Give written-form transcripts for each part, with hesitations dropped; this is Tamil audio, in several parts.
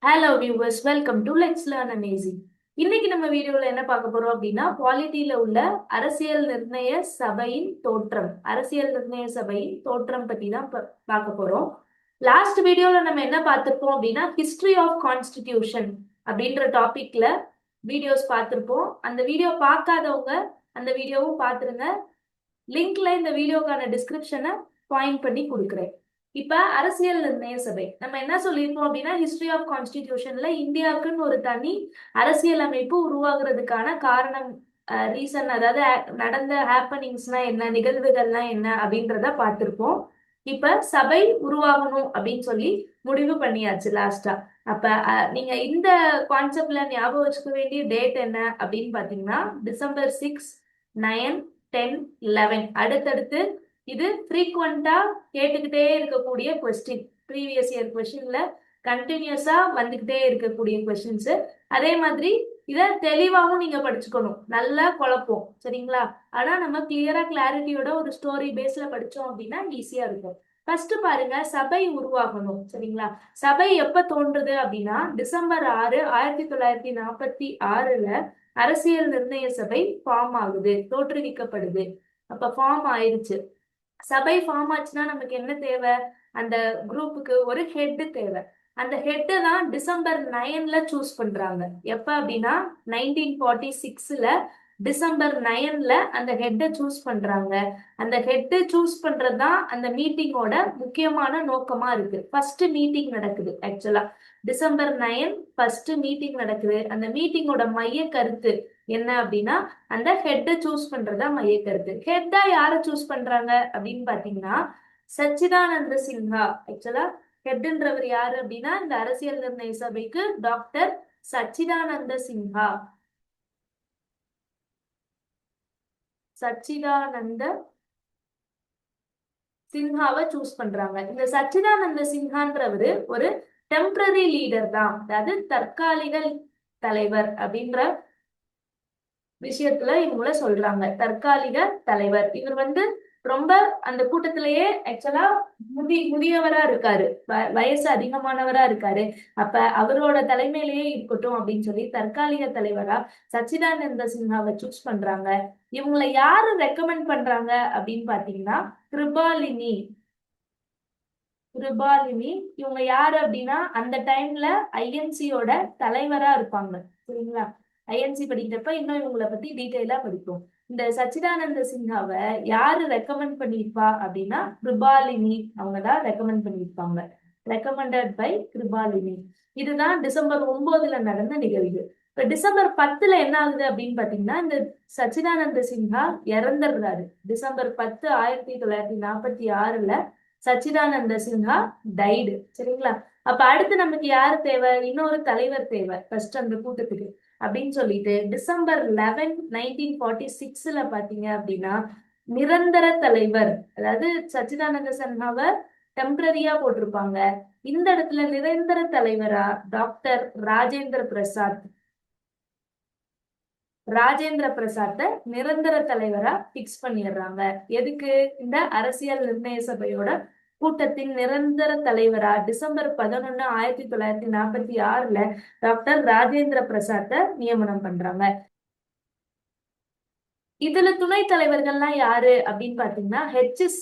Hello viewers, welcome to let's learn amazing. இன்னைக்கு நம்ம வீடியோல என்ன பார்க்க போறோம் அப்படின்னா, பாலிட்டியில உள்ள அரசியல் நிர்ணய சபையின் தோற்றம், அரசியல் நிர்ணய சபையின் தோற்றம் பத்தி தான் பார்க்க போறோம். லாஸ்ட் வீடியோல நம்ம என்ன பார்த்திருப்போம் அப்படின்னா, ஹிஸ்டரி ஆஃப் கான்ஸ்டிடியூஷன் அப்படின்ற டாபிக்ல வீடியோஸ் பார்த்திருப்போம். அந்த வீடியோ பார்க்காதவங்க அந்த வீடியோவும் பார்த்துருங்க. லிங்க்ல இந்த வீடியோக்கான டிஸ்கிரிப்ஷனை பாயிண்ட் பண்ணி கொடுக்குறேன். இப்ப அரசியல் நிர்ணய சபை நம்ம என்ன சொல்லியிருக்கோம் அப்படின்னா, ஹிஸ்டரி ஆஃப் கான்ஸ்டிடியூஷன்ல இந்தியாவுக்குன்னு ஒரு தனி அரசியல் அமைப்பு உருவாகுறதுக்கான காரணம், ரீசன், அதாவது நடந்த ஹேப்பனிங்ஸ்னா என்ன, நிகழ்வுகள்லாம் என்ன அப்படின்றத பார்த்திருப்போம். இப்ப சபை உருவாகணும் அப்படின்னு சொல்லி முடிவு பண்ணியாச்சு லாஸ்டா. அப்ப நீங்க இந்த கான்செப்ட்ல ஞாபகம் வச்சுக்க வேண்டிய டேட் என்ன அப்படின்னு பாத்தீங்கன்னா, December 6, 9, 10, 11 அடுத்தடுத்து. இது ஃப்ரீக்வெண்டா கேட்டுக்கிட்டே இருக்கக்கூடிய கொஸ்டின், ப்ரீவியஸ் இயர் கொஸ்டின்ல கண்டினியூஸா வந்துகிட்டே இருக்கக்கூடிய கொஸ்டின்ஸ். அதே மாதிரி இதை தெளிவாகவும் நீங்க படிச்சுக்கணும், நல்லா குழப்பம், சரிங்களா? ஆனா நம்ம கிளியரா கிளாரிட்டியோட ஒரு ஸ்டோரி பேஸ்ல படிச்சோம் அப்படின்னா ஈஸியா இருக்கும். ஃபர்ஸ்ட் பாருங்க, சபை உருவாகணும், சரிங்களா? சபை எப்ப தோன்றுது அப்படின்னா, December 6, 1946 அரசியல் நிர்ணய சபை ஃபார்ம் ஆகுது, தோற்றுவிக்கப்படுது. அப்ப ஃபார்ம் ஆயிருச்சு. சபை ஃபார்ம் ஆச்சுன்னா நமக்கு என்ன தேவை? அந்த குரூப்புக்கு ஒரு ஹெட் தேவை. அந்த ஹெட்டு தான் December 9 சூஸ் பண்றாங்க. எப்ப அப்படின்னா 1946 December 9 அந்த ஹெட்டை சூஸ் பண்றாங்க. அந்த ஹெட்டு சூஸ் பண்றதுதான் அந்த மீட்டிங்கோட முக்கியமான நோக்கமா இருக்கு. ஃபர்ஸ்ட் மீட்டிங் நடக்குது. ஆக்சுவலா December 9 ஃபர்ஸ்ட் மீட்டிங் நடக்குது. அந்த மீட்டிங்கோட மைய கருத்து என்ன அப்படின்னா, அந்த ஹெட்டை சூஸ் பண்றதா மைய கருத்து. ஹெட்டா யாரை சூஸ் பண்றாங்க அப்படின்னு பாத்தீங்கன்னா, சச்சிதானந்த சின்ஹா. ஆக்சுவலா ஹெட்ன்றவர் யாரு அப்படின்னா, இந்த அரசியல் நிர்ணய சபைக்கு டாக்டர் சச்சிதானந்த சின்ஹா. சச்சிதானந்த சின்ஹாவை சூஸ் பண்றாங்க. இந்த சச்சிதானந்த சின்ஹான்றவரு ஒரு டெம்பரரி லீடர் தான், அதாவது தற்காலிக தலைவர் அப்படின்ற விஷயத்துல இவங்கள சொல்றாங்க. தற்காலிக தலைவர். இவர் ரொம்ப அந்த கூட்டத்திலேயே ஆக்சுவலா முதியவரா இருக்காரு, வயசு அதிகமானவரா இருக்காரு. அப்ப அவரோட தலைமையிலேயே இருக்கட்டும் அப்படின்னு சொல்லி தற்காலிக தலைவரா சச்சிதானந்த சின்ஹாவை சூஸ் பண்றாங்க. இவங்களை யாரு ரெக்கமெண்ட் பண்றாங்க அப்படின்னு பாத்தீங்கன்னா, கிருபாலினி. கிருபாலினி இவங்க யாரு அப்படின்னா, அந்த டைம்ல ஐஎன்சியோட தலைவரா இருப்பாங்க, சரிங்களா? ஐஎன்சி படிக்கிறப்ப இன்னும் இவங்களை பத்தி டீட்டெயிலா படிப்போம். இந்த சச்சிதானந்த சின்ஹாவை யாரு ரெக்கமெண்ட் பண்ணிருப்பா அப்படின்னா, கிருபாலினி அவங்கதான் ரெக்கமெண்ட் பண்ணிருப்பாங்க. Recommended by Kirubalini. இதுதான் December 9 நடந்த நிகழ்வு. இப்ப December 10 என்ன ஆகுது அப்படின்னு பாத்தீங்கன்னா, இந்த சச்சிதானந்த சின்ஹா இறந்துடுறாரு. December 10, 1946 சச்சிதானந்த சின்ஹா டைடு, சரிங்களா? அப்ப அடுத்து நமக்கு யாரு தேவை? இன்னொரு தலைவர் தேவை ஃபர்ஸ்ட் அந்த கூட்டத்துக்கு அப்படின்னு சொல்லிட்டு December 11, 1946 பாத்தீங்க அப்படின்னா, நிரந்தர தலைவர், அதாவது சச்சிதானந்த சின்ஹாவை டெம்பரரியா போட்டிருப்பாங்க. இந்த இடத்துல நிரந்தர தலைவரா டாக்டர் ராஜேந்திர பிரசாத். ராஜேந்திர பிரசாத்த நிரந்தர தலைவரா பிக்ஸ் பண்ணிடுறாங்க. எதுக்கு? இந்த அரசியல் நிர்ணய சபையோட கூட்டத்தின் நிரந்தர தலைவரா December 11, 1946 டாக்டர் ராஜேந்திர பிரசாத்தை நியமனம் பண்றாங்க. இதுல துணை தலைவர்கள்லாம் யாரு அப்படின்னு பாத்தீங்கன்னா, H.C.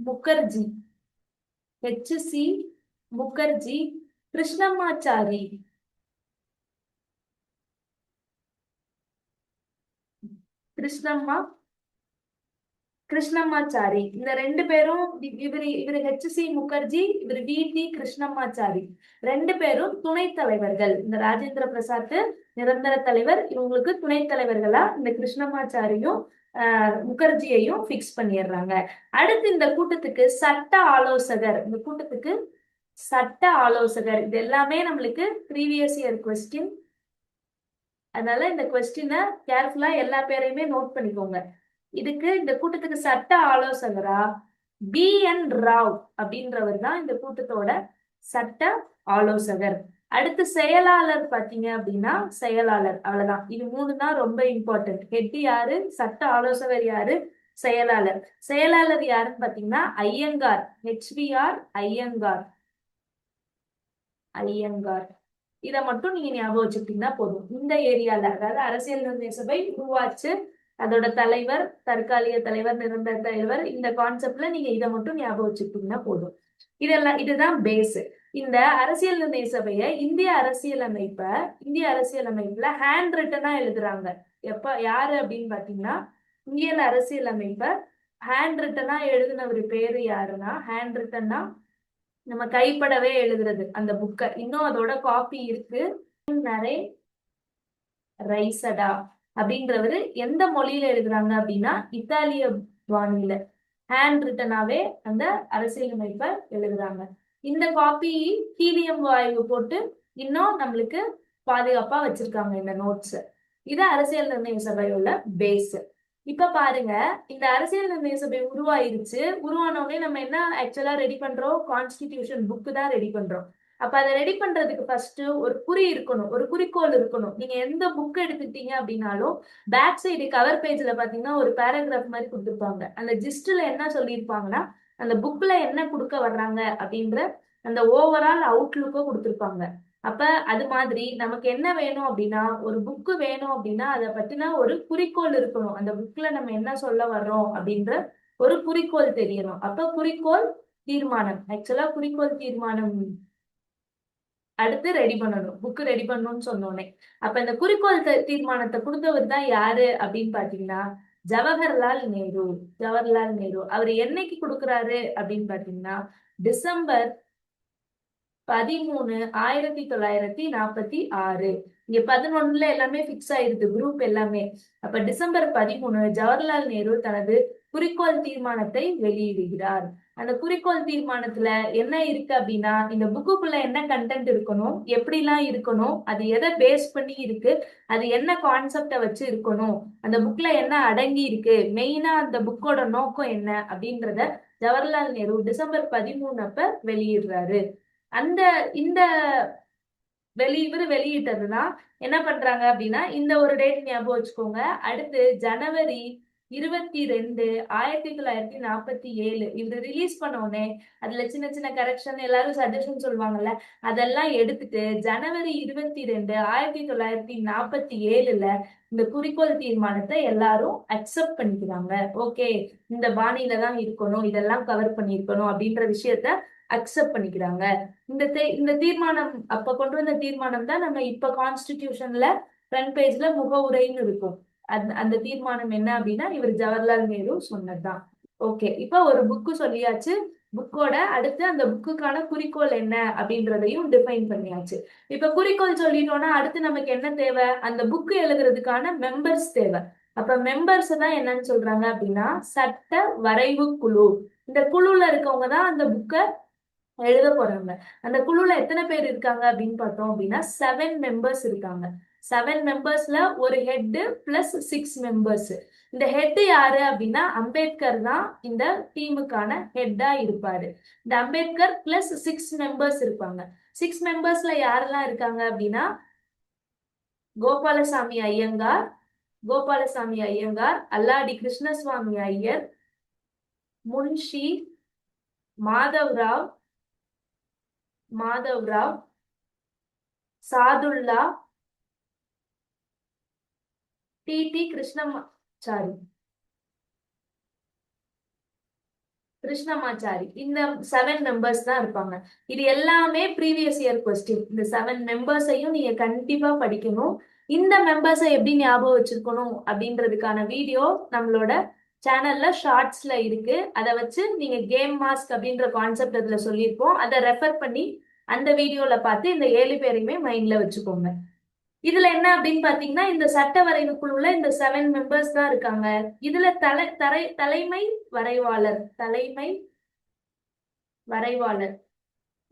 முகர்ஜி. H.C. முகர்ஜி, கிருஷ்ணமாச்சாரி. கிருஷ்ணம்மா கிருஷ்ணமாச்சாரி. இந்த ரெண்டு பேரும், இவரு H.C. முகர்ஜி, இவர் V.T. கிருஷ்ணமாச்சாரி. ரெண்டு பேரும் துணை தலைவர்கள். இந்த ராஜேந்திர பிரசாத் நிரந்தர தலைவர், இவங்களுக்கு துணை தலைவர்களா இந்த கிருஷ்ணமாச்சாரியும் முகர்ஜியையும் பிக்ஸ் பண்ணிடுறாங்க. அடுத்து இந்த கூட்டத்துக்கு சட்ட ஆலோசகர். இந்த கூட்டத்துக்கு சட்ட ஆலோசகர். இது எல்லாமே நம்மளுக்கு ப்ரீவியஸ் இயர் கொஸ்டின். அதனால இந்த கொஸ்டினை கேர்ஃபுல்லா எல்லா பேரையுமே நோட் பண்ணிக்கோங்க. இதுக்கு இந்த கூட்டத்துக்கு சட்ட ஆலோசகரா B.N. ராவ் அப்படின்றவர் தான் இந்த கூட்டத்தோட சட்ட ஆலோசகர். அடுத்து செயலாளர் பாத்தீங்க அப்படின்னா, செயலாளர். அவ்வளவுதான். இது மூணு தான் ரொம்ப இம்பார்ட்டன்ட். ஹெட் யாரு, சட்ட ஆலோசகர் யாரு, செயலாளர். செயலாளர் யாருன்னு பாத்தீங்கன்னா ஐயங்கார். HBR ஐயங்கார். ஐயங்கார். இதை மட்டும் நீங்க ஞாபகம் வச்சுக்கிட்டீங்கன்னா போதும். இந்த ஏரியால அதாவது அரசியல் நிர்ணய சபை உருவாச்சு, அதோட தலைவர், தற்காலிக தலைவர், நிரந்தர தலைவர், இந்த கான்செப்ட்ல நீங்க இதை மட்டும் ஞாபகம் வச்சுக்கிட்டீங்கன்னா போதும். இதெல்லாம் இதுதான் பேஸ். இந்த அரசியல் நிர்ணய சபைய இந்திய அரசியலமைப்புல ஹேண்ட் ரிட்டனா எழுதுறாங்க. எப்ப யாரு அப்படின்னு பாத்தீங்கன்னா, இந்திய அரசியலமைப்ப ஹேண்ட் ரிட்டனா எழுதினவர் பேரு யாருன்னா, ஹேண்ட் ரிட்டன்னா நம்ம கைப்படவே எழுதுறது அந்த புக்கை. இன்னும் அதோட காப்பி இருக்கு. நரே ரைசடா அப்படின்றவரு எந்த மொழியில எழுதுறாங்க அப்படின்னா இத்தாலிய பாணியில ஹேண்ட் ரிட்டனாவே அந்த அரசியலமைப்பை எழுதுறாங்க. இந்த காப்பி ஹீலியம் வாயு போட்டு இன்னும் நம்மளுக்கு பாதுகாப்பா வச்சிருக்காங்க இந்த நோட்ஸ். இது அரசியல் நிர்ணய சபையோட பேஸ். இப்ப பாருங்க, இந்த அரசியல் நிர்ணய சபை உருவாயிருச்சு. உருவானோடனே நம்ம என்ன ஆக்சுவலா ரெடி பண்றோம்? கான்ஸ்டிடியூஷன் புக்கு தான் ரெடி பண்றோம். அப்ப அதை ரெடி பண்றதுக்கு ஃபர்ஸ்ட் ஒரு குறி இருக்கணும், ஒரு குறிக்கோள் இருக்கணும். நீங்க எந்த புக் எடுத்துக்கிட்டீங்க அப்படின்னாலும் பேக் சைடு கவர் பேஜ்ல பாத்தீங்கன்னா ஒரு பேராகிராஃப் மாதிரி கொடுத்துருப்பாங்க. அந்த ஜிஸ்ட்ல என்ன சொல்லியிருப்பாங்கன்னா, அந்த புக்ல என்ன கொடுக்க வர்றாங்க அப்படின்ற அந்த ஓவரால் அவுட்லுக்கோ கொடுத்துருப்பாங்க. அப்ப அது மாதிரி நமக்கு என்ன வேணும் அப்படின்னா, ஒரு புக்கு வேணும் அப்படின்னா அதை பத்தினா ஒரு குறிக்கோள் இருக்கணும். அந்த புக்ல நம்ம என்ன சொல்ல வர்றோம் அப்படின்ற ஒரு குறிக்கோள் தெரியணும். அப்ப குறிக்கோள் தீர்மானம், ஆக்சுவலா குறிக்கோள் தீர்மானம் அடுத்து ரெடி பண்ணணும், புக்கு ரெடி பண்ணணும்னு சொன்னோன்னே. அப்ப இந்த குறிக்கோள் தீர்மானத்தை கொடுத்தவர் தான் யாரு அப்படின்னு பாத்தீங்கன்னா ஜவஹர்லால் நேரு. ஜவஹர்லால் நேரு அவர் என்னைக்கு கொடுக்குறாரு அப்படின்னு பாத்தீங்கன்னா டிசம்பர் 13, 1946. இங்க 11ல எல்லாமே பிக்ஸ் ஆயிருது குரூப் எல்லாமே. அப்ப டிசம்பர் 13 ஜவஹர்லால் நேரு தனது குறிக்கோள் தீர்மானத்தை வெளியிடுகிறார். அந்த குறிக்கோள் தீர்மானத்துல என்ன இருக்கு அப்படின்னா, இந்த புக்குக்குள்ள என்ன கண்டென்ட் இருக்கணும், எப்படிலாம் இருக்கணும், அது எதை பேஸ் பண்ணி இருக்கு, அது என்ன கான்செப்டை வச்சு இருக்கணும், அந்த புக்ல என்ன அடங்கி இருக்கு, மெயினா அந்த புக்கோட நோக்கம் என்ன அப்படின்றத ஜவஹர்லால் நேரு டிசம்பர் 13 அப்ப வெளியிடுறாரு. அந்த இந்த இவரு வெளியிட்டதுதான் என்ன பண்றாங்க அப்படின்னா, இந்த ஒரு டேட் ஞாபகம் வச்சுக்கோங்க. அடுத்து ஜனவரி 22, 1947 இவரு ரிலீஸ் பண்ண உடனே அதுல சின்ன சின்ன கரெக்ஷன், எல்லாரும் சஜஷன் சொல்லுவாங்கல்ல, அதெல்லாம் எடுத்துட்டு ஜனவரி 22, 1947ல இந்த குறிக்கோள் தீர்மானத்தை எல்லாரும் அக்செப்ட் பண்ணிக்கிறாங்க. ஓகே, இந்த பாணியில தான் இருக்கணும், இதெல்லாம் கவர் பண்ணியிருக்கணும் அப்படின்ற விஷயத்த அக்செப்ட் பண்ணிக்கிறாங்க. இந்த தீர்மானம் அப்ப கொண்டு வந்த தீர்மானம் தான் நம்ம இப்ப கான்ஸ்டிடியூஷன்ல ஃப்ரண்ட் பேஜ்ல முகவுரைன்னு இருக்கும். அந்த தீர்மானம் என்ன அப்படின்னா இவர் ஜவஹர்லால் நேரு சொன்னதுதான். ஓகே, இப்ப ஒரு புக்கு சொல்லியாச்சு. புக்கோட அடுத்து அந்த புக்குக்கான குறிக்கோள் என்ன அப்படின்றதையும் டிஃபைன் பண்ணியாச்சு. இப்ப குறிக்கோள் சொல்லிட்டோம்னா அடுத்து நமக்கு என்ன தேவை? அந்த புக்கு எழுதுறதுக்கான மெம்பர்ஸ் தேவை. அப்ப மெம்பர்ஸ் தான் என்னன்னு சொல்றாங்க அப்படின்னா சட்ட வரைவு குழு. இந்த குழுல இருக்கவங்க தான் அந்த புக்கை எழுத போறாங்க. அந்த குழுல எத்தனை பேர் இருக்காங்க அப்படின்னு பார்த்தோம் அப்படின்னா 7 மெம்பர்ஸ் இருக்காங்க. 7 மெம்பர்ஸ்ல ஒரு ஹெட் பிளஸ் 6 மெம்பர்ஸ். இந்த ஹெட் யாரு அப்படின்னா அம்பேத்கர் தான் இந்த டீமுக்கான ஹெட்டா இருப்பாரு. இந்த அம்பேத்கர் பிளஸ் 6 மெம்பர்ஸ் இருப்பாங்க. 6 மெம்பர்ஸ்ல யாரெல்லாம் இருக்காங்க அப்படின்னா கோபாலசாமி ஐயங்கார், அல்லாடி கிருஷ்ணசுவாமி ஐயர், முன்ஷி, மாதவ் ராவ், சாதுல்லா, டி கிருஷ்ணமாச்சாரி. இந்த 7 மெம்பர்ஸ் தான் இருப்பாங்க. இது எல்லாமே ப்ரீவியஸ் இயர் கொஸ்டின். இந்த 7 மெம்பர்ஸையும் நீங்க கண்டிப்பா படிக்கணும். இந்த மெம்பர்ஸை எப்படி ஞாபகம் வச்சிருக்கணும் அப்படின்றதுக்கான வீடியோ நம்மளோட சேனல்ல ஷார்ட்ஸ்ல இருக்கு. அதை வச்சு நீங்க கேம் மாஸ்க் அப்படின்ற கான்செப்ட் அதுல சொல்லியிருப்போம். அதை ரெஃபர் பண்ணி அந்த வீடியோல பார்த்து இந்த 7 பேரையுமே மைண்ட்ல வச்சுக்கோங்க. இதுல என்ன அப்படின்னு பாத்தீங்கன்னா இந்த சட்ட வரைவு குழுல இந்த 7 மெம்பர்ஸ் தான் இருக்காங்க. இதுல தலைமை வரைவாளர்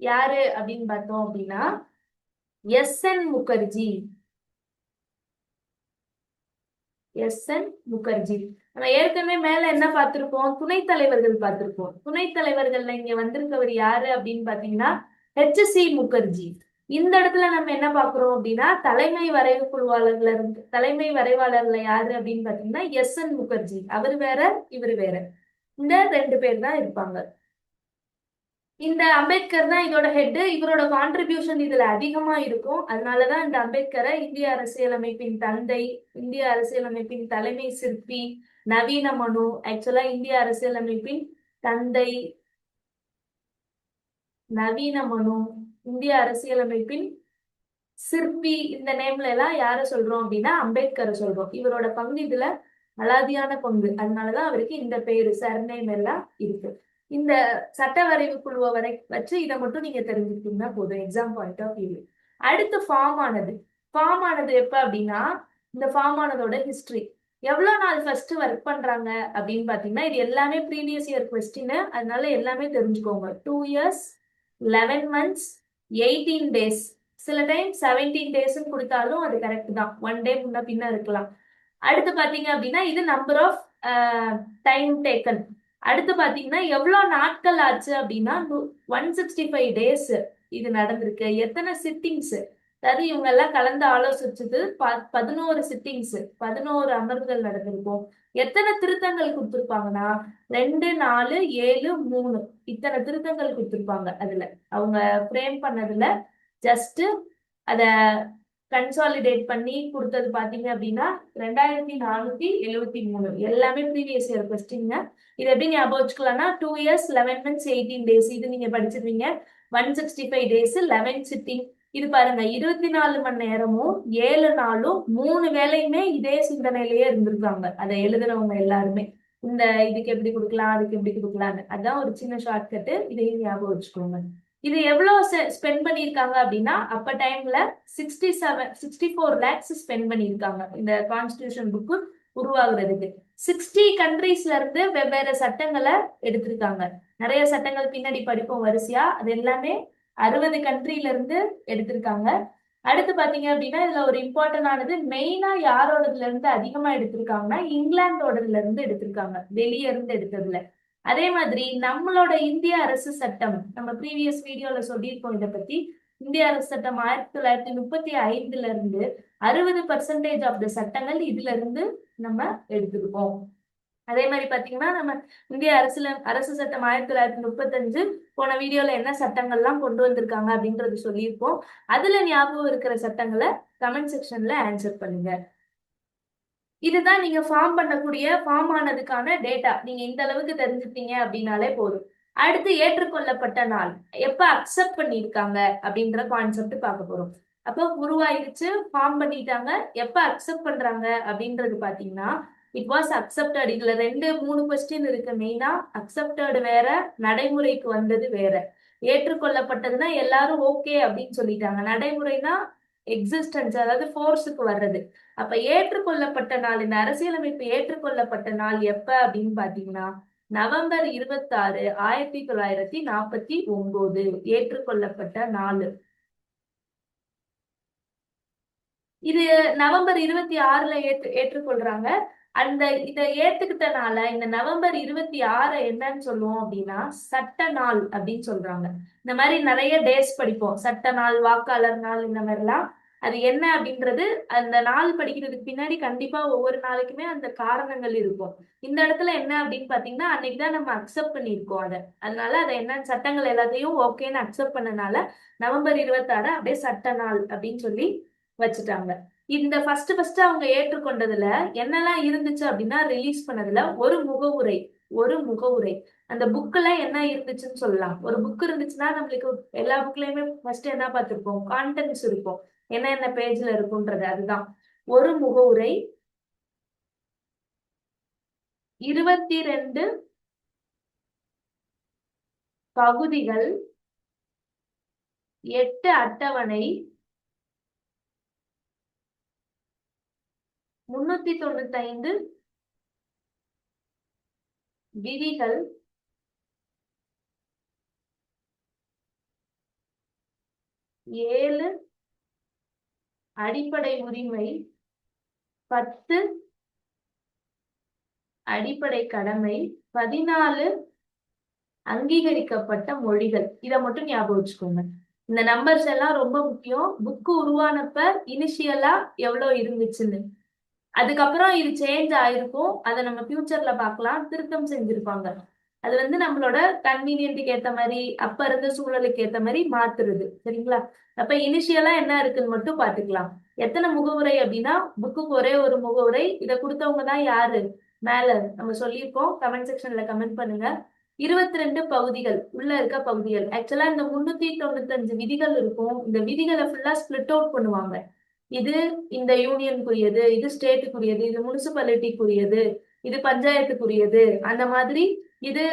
யாரு அப்படின்னு பார்த்தோம் அப்படின்னா எஸ்.என். முகர்ஜி. நம்ம ஏற்கனவே மேல என்ன பார்த்திருப்போம்? துணைத் தலைவர்கள் பார்த்திருப்போம். துணைத் தலைவர்கள்ல இங்க வந்திருக்கவர் யாரு அப்படின்னு பாத்தீங்கன்னா H.C. முகர்ஜி. இந்த இடத்துல நம்ம என்ன பாக்குறோம் அப்படின்னா தலைமை வரைவாளர்ல யாரு அப்படின்னு பாத்தீங்கன்னா எஸ்.என். முகர்ஜி. அவர் வேற, இவர் வேற. இந்த 2 பேர் தான் இருப்பாங்க. இந்த அம்பேத்கர் தான் இதோட ஹெட். இவரோட கான்ட்ரிபியூஷன் இதுல அதிகமா இருக்கும். அதனாலதான் இந்த அம்பேத்கரை இந்திய அரசியலமைப்பின் தந்தை, இந்திய அரசியலமைப்பின் தலைமை சிற்பி, நவீன மனு, ஆக்சுவலா இந்திய அரசியலமைப்பின் தந்தை, நவீன மனு, இந்திய அரசியலமைப்பின் சிற்பி, இந்த நேம்ல எல்லாம் யார சொல்றோம் அப்படின்னா அம்பேத்கரை சொல்றோம். இவரோட பங்கு இதுல அலாதியான பங்கு. அதனாலதான் அவருக்கு இந்த பேரு சர்நேம் எல்லாம் இருக்கு. இந்த சட்ட வரைவு குழுவை வச்சு இதை மட்டும் நீங்க தெரிஞ்சுக்கிட்டீங்கன்னா போதும், எக்ஸாம் பாயிண்ட் ஆஃப் வியூ. அடுத்து ஃபார்ம் ஆனது. ஃபார்ம் ஆனது எப்ப அப்படின்னா, இந்த ஃபார்ம் ஆனதோட ஹிஸ்டரி. எவ்வளவு நாள் ஃபர்ஸ்ட் ஒர்க் பண்றாங்க அப்படின்னு பாத்தீங்கன்னா, இது எல்லாமே ப்ரீவியஸ் இயர் கொஸ்டின், அதனால எல்லாமே தெரிஞ்சுக்கோங்க. 2 years 11 months 18 days. சில டைம் 17 days கொடுத்தாலும் அது கரெக்ட் தான், 1 day முன்ன பின்ன இருக்கலாம். அடுத்து பாத்தீங்க அப்படின்னா இது நம்பர் ஆஃப் டைம் டேக்கன். அடுத்து பாத்தீங்கன்னா எவ்வளவு நாட்கள் ஆச்சு அப்படின்னா 165 days இது நடந்திருக்கு. எத்தனை சிட்டிங்ஸ், அதாவது இவங்க எல்லாம் கலந்து ஆலோசிச்சது 11 சிட்டிங்ஸ், 11 அமர்வுகள் நடந்திருக்கும். எத்தனை திருத்தங்கள் கொடுத்திருப்பாங்கன்னா 2, 4, 7, 3 இத்தனை திருத்தங்கள் கொடுத்திருப்பாங்க. அதுல அவங்க ஃப்ரேம் பண்ணதுல ஜஸ்ட் அத கன்சாலிடேட் பண்ணி கொடுத்தது பாத்தீங்க அப்படின்னா 2473. எல்லாமே ப்ரீவியஸ் இயர் கொஸ்டின். இது எப்படி ஞாபகம் வச்சுக்கலாம்னா 2 years 11 months 18 days இது நீங்க படிச்சிருவீங்க. 165 days 11 சிட்டிங். இது பாருங்க 24 மணி நேரமும் 7 நாளும் 3 வேலையுமே இதே சிந்தனையிலேயே இருந்திருக்காங்க அதை எழுதுறவங்க எல்லாருமே. இந்த இதுக்கு எப்படி கொடுக்கலாம், அதுக்கு எப்படி கொடுக்கலான்னு. அதான் ஒரு சின்ன ஷார்ட்கட்டு, இதையும் ஞாபகம் வச்சுக்கோங்க. இது எவ்வளவு ஸ்பெண்ட் பண்ணிருக்காங்க அப்படின்னா, அப்ப டைம்ல 64 lakhs ஸ்பெண்ட் பண்ணிருக்காங்க இந்த கான்ஸ்டிடியூஷன் புக்கு உருவாகுறதுக்கு. 60 கண்ட்ரீஸ்ல இருந்து வெவ்வேறு சட்டங்களை எடுத்திருக்காங்க. நிறைய சட்டங்கள் பின்னாடி படிப்போம் வரிசையா. அது எல்லாமே 60 கண்ட்ரில இருந்து எடுத்திருக்காங்க. அடுத்து பாத்தீங்க அப்படின்னா இதுல ஒரு இம்பார்ட்டன்ட் ஆனது, மெயினா யாரோடதுல இருந்து அதிகமா எடுத்திருக்காங்கன்னா இங்கிலாந்தோடதுல இருந்து எடுத்திருக்காங்க, வெளியே இருந்து எடுத்ததுல. அதே மாதிரி நம்மளோட இந்திய அரசு சட்டம், நம்ம ப்ரீவியஸ் வீடியோல சொல்லியிருக்கோம் இதை பத்தி. இந்திய அரசு சட்டம் 1935 இருந்து 60% ஆஃப் த சட்டங்கள் இதுல இருந்து நம்ம எடுத்திருக்கோம். அதே மாதிரி பாத்தீங்கன்னா நம்ம இந்திய அரசு சட்டம் 1935 போன வீடியோல என்ன சட்டங்கள்லாம் கொண்டு வந்திருக்காங்க அப்படின்றது சொல்லியிருக்கோம். அதுல ஞாபகம் இருக்கிற சட்டங்களை கமெண்ட் செக்ஷன்ல ஆன்சர் பண்ணுங்க. இதுதான் நீங்க ஃபார்ம் பண்ணக்கூடிய ஃபார்ம் ஆனதுக்கான டேட்டா. நீங்க இந்த அளவுக்கு தெரிஞ்சுட்டீங்க அப்படின்னாலே போதும். அடுத்து ஏற்றுக்கொள்ளப்பட்ட நாள், எப்ப அக்செப்ட் பண்ணிருக்காங்க அப்படின்ற கான்செப்ட் பார்க்க போறோம். அப்போ உருவாயிருச்சு, ஃபார்ம் பண்ணிட்டாங்க, எப்ப அக்செப்ட் பண்றாங்க அப்படின்றது பாத்தீங்கன்னா இட் வாஸ் அக்செப்டட். இதுல 2, 3 கொஸ்டின் இருக்கு மெயினா. அக்செப்டட் வேற, நடைமுறைக்கு வந்தது வேற. ஏற்றுக்கொள்ளப்பட்டதுன்னா எல்லாரும் ஓகே அப்படின்னு சொல்லிட்டாங்க. நடைமுறைனா எக்ஸிஸ்டன்ஸ், அதாவது ஃபோர்ஸுக்கு வர்றது. அப்ப ஏற்றுக்கொள்ளப்பட்ட நாள், இந்த அரசியலமைப்பு ஏற்றுக்கொள்ளப்பட்ட நாள் எப்ப அப்படின்னு பாத்தீங்கன்னா November 26, 1949 ஏற்றுக்கொள்ளப்பட்ட நாள். இது November 26 ஏற்றுக்கொள்றாங்க. அந்த இதை ஏத்துக்கிட்டனால இந்த November 26 என்னன்னு சொல்லுவோம் அப்படின்னா சட்ட நாள் அப்படின்னு சொல்றாங்க. இந்த மாதிரி நிறைய டேஸ் படிப்போம், சட்ட நாள், வாக்காளர் நாள், இந்த மாதிரிலாம். அது என்ன அப்படின்றது அந்த நாள் படிக்கிறதுக்கு பின்னாடி கண்டிப்பா ஒவ்வொரு நாளைக்குமே அந்த காரணங்கள் இருக்கும். இந்த இடத்துல என்ன அப்படின்னு பாத்தீங்கன்னா அன்னைக்குதான் நம்ம அக்செப்ட் பண்ணியிருக்கோம் அதை. அதனால அதை என்ன சட்டங்கள் எல்லாத்தையும் ஓகேன்னு அக்செப்ட் பண்ணனால November 26 அப்படியே சட்ட நாள் அப்படின்னு சொல்லி வச்சுட்டாங்க. இந்த ஃபர்ஸ்ட் அவங்க ஏற்றுக்கொண்டதுல என்னெல்லாம் இருந்துச்சு அப்படின்னா, ரிலீஸ் பண்ணதுல ஒரு முகவுரை. அந்த புக்ல என்ன இருந்துச்சுன்னு சொல்லலாம். ஒரு புக் இருந்துச்சுன்னா நம்மளுக்கு எல்லா புக்லயுமே ஃபர்ஸ்ட் என்ன பார்த்திருப்போம், கான்டென்ட்ஸ் இருக்கும், என்ன பேஜ்ல இருக்கும்ன்றது. அதுதான் ஒரு முகவுரை. 22 பகுதிகள், 8 அட்டவணை, 395 விதிகள், 7 அடிப்படை உரிமை, 10 அடிப்படை கடமை, 14 அங்கீகரிக்கப்பட்ட மொழிகள். இதை மட்டும் ஞாபகம் வச்சுக்கோங்க. இந்த நம்பர்ஸ் எல்லாம் ரொம்ப முக்கியம். புக்கு உருவானப்ப இனிஷியலா எவ்வளவு இருந்துச்சுன்னு, அதுக்கப்புறம் இது சேஞ்ச் ஆயிருக்கும், அதை நம்ம ஃபியூச்சர்ல பார்க்கலாம், திருத்தம் செஞ்சிருப்பாங்க. அது வந்து நம்மளோட கன்வீனியன்ட்டுக்கு ஏத்த மாதிரி அப்ப இருந்த சூழலுக்கு ஏத்த மாதிரி மாத்துறது. சரிங்களா? அப்ப இனிஷியலா என்ன இருக்குன்னு மட்டும் பாத்துக்கலாம். எத்தனை முகவுரை அப்படின்னா புக்குக்கு ஒரே ஒரு முகவுரை. இதை கொடுத்தவங்க தான் யாரு? மேல நம்ம சொல்லியிருக்கோம். கமெண்ட் செக்ஷன்ல கமெண்ட் பண்ணுங்க. 22 பகுதிகள் உள்ள இருக்க பகுதிகள். ஆக்சுவலா இந்த 395 விதிகள் இருக்கும். இந்த விதிகளை ஃபுல்லா ஸ்பிளிட் அவுட் பண்ணுவாங்க. இது இந்த யூனியனுக்குரியது, இது ஸ்டேட்டுக்குரியது, இது முனிசிபாலிட்டிக்குரியது, இது பஞ்சாயத்துக்குரியது, அந்த மாதிரி இது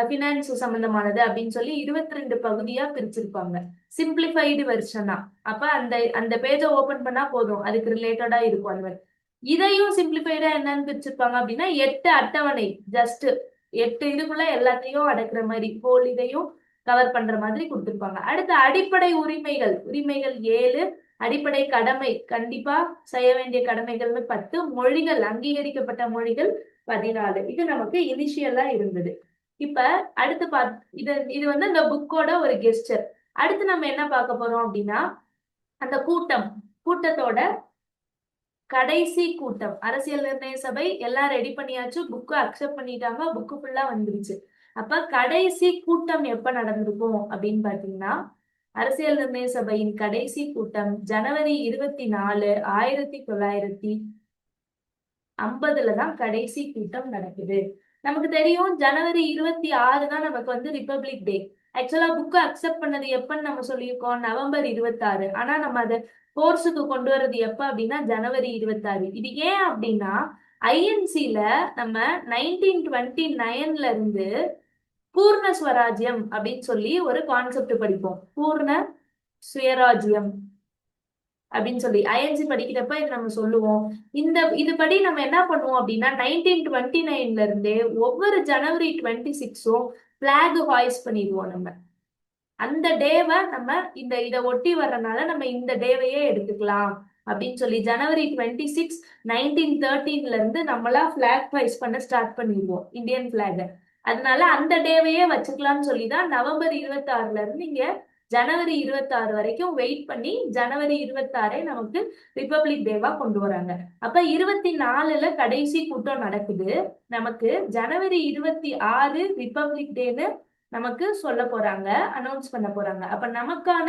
பினான்ஸ் சம்பந்தமானது அப்படின்னு சொல்லி 22 பகுதியா பிரிச்சிருப்பாங்க. சிம்பிளிஃபைடு வெர்ஷனா. அப்ப அந்த அந்த பேஜை ஓபன் பண்ணா போதும், அதுக்கு ரிலேட்டடா இருக்கும் அந்த மாதிரி. இதையும் சிம்பிளிஃபைடா என்னன்னு பிரிச்சிருப்பாங்க அப்படின்னா 8 அட்டவணை. ஜஸ்ட் 8 இதுக்குள்ள எல்லாத்தையும் அடக்குற மாதிரி ஹோல் இதையும் கவர் பண்ற மாதிரி கொடுத்திருப்பாங்க. அடுத்து அடிப்படை உரிமைகள். உரிமைகள் 7, அடிப்படை கடமை கண்டிப்பா செய்ய வேண்டிய கடமைகள்னு 10, மொழிகள் அங்கீகரிக்கப்பட்ட மொழிகள் 14. இது நமக்கு இனிஷியலா இருந்தது. இப்ப அடுத்து இது வந்து இந்த புக்கோட ஒரு கெஸ்டர். அடுத்து நம்ம என்ன பார்க்க போறோம் அப்படின்னா அந்த கூட்டத்தோட கடைசி கூட்டம். அரசியல் நிர்ணய சபை எல்லாம் ரெடி பண்ணியாச்சு, புக்கு அக்செப்ட் பண்ணிட்டாங்க, புக்கு ஃபுல்லா வந்துருச்சு. அப்ப கடைசி கூட்டம் எப்ப நடந்திருக்கும் அப்படின்னு பாத்தீங்கன்னா அரசியல் நிர்ணய சபையின் கடைசி கூட்டம் ஜனவரி 24, 1950 தான் கடைசி கூட்டம் நடக்குது. நமக்கு தெரியும் ஜனவரி 26 தான் நமக்கு வந்து ரிபப்ளிக் டே. ஆக்சுவலா புக்கு அக்செப்ட் பண்ணது எப்பன்னு நம்ம சொல்லியிருக்கோம் நவம்பர் 26. ஆனா நம்ம அதை கோர்ஸுக்கு கொண்டு வர்றது எப்ப அப்படின்னா ஜனவரி 26. இது ஏன் அப்படின்னா ஐஎன்சில நம்ம 1929 இருந்து பூர்ண ஸ்வராஜ்யம் அப்படின்னு சொல்லி ஒரு கான்செப்ட் படிப்போம். பூர்ண சுயராஜ்யம் அப்படின்னு சொல்லி ஐஎன்சி படிக்கிறப்ப இது நம்ம சொல்லுவோம். இதுபடி நம்ம என்ன பண்ணுவோம் அப்படின்னா 1929 இருந்தே ஒவ்வொரு ஜனவரி 26ம் பிளாக் ஹாய்ஸ் பண்ணிடுவோம். நம்ம அந்த டேவை நம்ம இதை ஒட்டி வர்றதுனால நம்ம இந்த டேவையே எடுத்துக்கலாம் அப்படின்னு சொல்லி ஜனவரி 26, 1913 இருந்து நம்மளா பிளாக் ஹாய்ஸ் பண்ண ஸ்டார்ட் பண்ணிடுவோம் இந்தியன் பிளாக. அதனால அந்த டேவையே வச்சுக்கலாம்னு சொல்லிதான் நவம்பர் 26 இருந்து இங்க ஜனவரி 26 வரைக்கும் வெயிட் பண்ணி ஜனவரி 26 நமக்கு ரிபப்ளிக் டேவா கொண்டு வராங்க. அப்ப 24ல கடைசி கூட்டம் நடக்குது. நமக்கு ஜனவரி 26 ரிபப்ளிக் டேன்னு நமக்கு சொல்ல போறாங்க, அனௌன்ஸ் பண்ண போறாங்க. அப்ப நமக்கான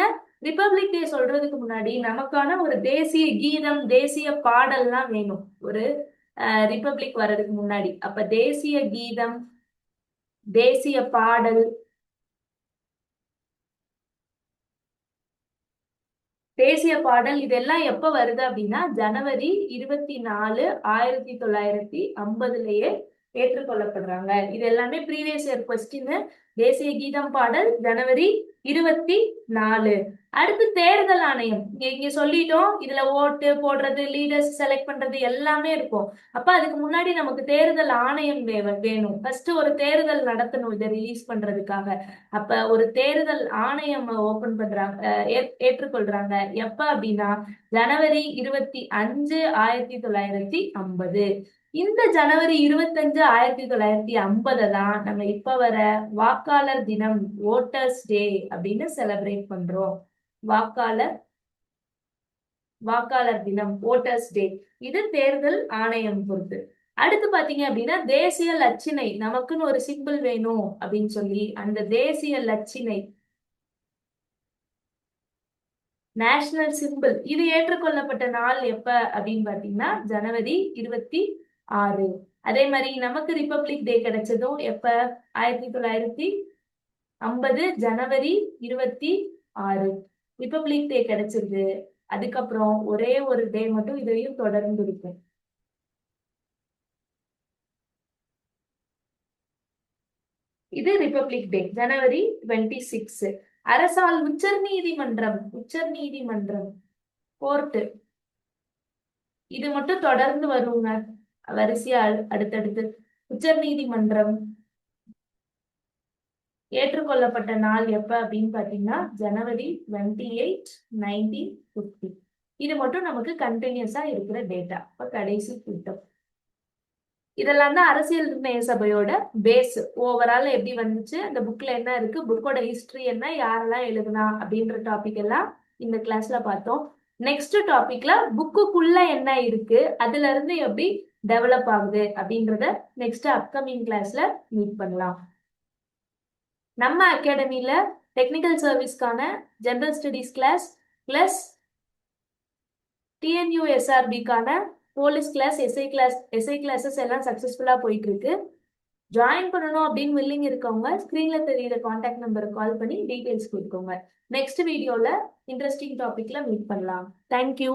ரிபப்ளிக் டே சொல்றதுக்கு முன்னாடி நமக்கான ஒரு தேசிய கீதம், தேசிய பாடல்லாம் வேணும் ஒரு ரிபப்ளிக் வர்றதுக்கு முன்னாடி. அப்ப தேசிய கீதம், தேசிய பாடல், தேசிய பாடல் இதெல்லாம் எப்ப வருது அப்படின்னா ஜனவரி 24, 1950லயே ஏற்றுக்கொள்ளப்படுறாங்க. இது எல்லாமே ப்ரீவியஸ் இயர் கொஸ்டின். தேசிய கீதம் பாடல் ஜனவரி 24. அடுத்து தேர்தல் ஆணையம். இங்க சொல்லிட்டோம், இதுல ஓட்டு போடுறது, லீடர்ஸ் செலக்ட் பண்றது எல்லாமே இருக்கும். அப்ப அதுக்கு முன்னாடி நமக்கு தேர்தல் ஆணையம் வேணும். ஃபர்ஸ்ட் ஒரு தேர்தல் நடத்தணும் இதை ரிலீஸ் பண்றதுக்காக. அப்ப ஒரு தேர்தல் ஆணையம் ஓபன் பண்றாங்க, ஏற்றுக்கொள்றாங்க. எப்ப அப்படின்னா ஜனவரி 25, 1950. இந்த ஜனவரி 25, 1950 தான் நம்ம இப்ப வர வாக்காளர் தினம், ஓட்டர்ஸ் டே அப்படின்னு செலிப்ரேட் பண்றோம். வாக்காளர் தினம், ஓட்டர்ஸ் டே. இது தேர்தல் ஆணையம் பொறுத்து. அடுத்து பாத்தீங்க அப்படின்னா தேசிய லட்சினை. நமக்குன்னு ஒரு சிம்பிள் வேணும் அப்படின்னு சொல்லி அந்த தேசிய லட்சினை, நேஷனல் சிம்பிள், இது ஏற்றுக்கொள்ளப்பட்ட நாள் எப்ப அப்படின்னு பாத்தீங்கன்னா ஜனவரி 26. அதே மாதிரி நமக்கு ரிபப்ளிக் டே கிடைச்சதும் எப்ப? 1950 ஜனவரி 26 ரிபப்ளிக் டே கிடைச்சிருக்கு. அதுக்கப்புறம் ஒரே ஒரு டே மட்டும் இதையும் தொடர்ந்து இருக்கும். இது ரிபப்ளிக் டே ஜனவரி 26. அரசால் உச்சநீதிமன்றம் கோர்ட்டு, இது மட்டும் தொடர்ந்து வருங்க வரிசையா அடுத்தடுத்து. உச்சநீதிமன்றம் ஏற்றுக்கொள்ளப்பட்ட நாள் எப்ப அப்படின்னு பாத்தீங்கன்னா ஜனவரி 28, 1950. இது மட்டும் நமக்கு கண்டினியூஸா இருக்கிற டேட்டா. இப்ப கடைசி கூட்டம். இதெல்லாம் தான் அரசியல் நிர்ணய சபையோட பேஸ். ஓவரால் எப்படி வந்துச்சு, அந்த புக்ல என்ன இருக்கு, புக்கோட ஹிஸ்டரி என்ன, யாரெல்லாம் எழுதுனா அப்படின்ற டாபிக் எல்லாம் இந்த கிளாஸ்ல பார்த்தோம். நெக்ஸ்ட் டாபிக்ல புக்குக்குள்ள என்ன இருக்கு, அதுல இருந்து எப்படி டெவலப் ஆகுது அப்படின்றத நெக்ஸ்ட் அப்கமிங் கிளாஸ்ல மீட் பண்ணலாம். நம்ம அகாடமியில டெக்னிக்கல் சர்வீஸ்க்கான ஜெனரல் ஸ்டடீஸ் கிளாஸ் பிளஸ் டிஎன்யூஎஸ்ஆர்பிக்கான போலீஸ் கிளாஸ் எஸ்ஐ கிளாஸஸ் எல்லாம் சக்ஸஸ்ஃபுல்லாக போயிட்டு இருக்கு. ஜாயின் பண்ணணும் அப்படின்னு வில்லிங் இருக்கவங்க ஸ்க்ரீன்ல தெரியுற காண்டாக்ட் நம்பருக்கு கால் பண்ணி டீட்டெயில்ஸ் கொடுக்கோங்க. நெக்ஸ்ட் வீடியோல இன்ட்ரெஸ்டிங் டாபிக்ல மீட் பண்ணலாம். தேங்க்யூ.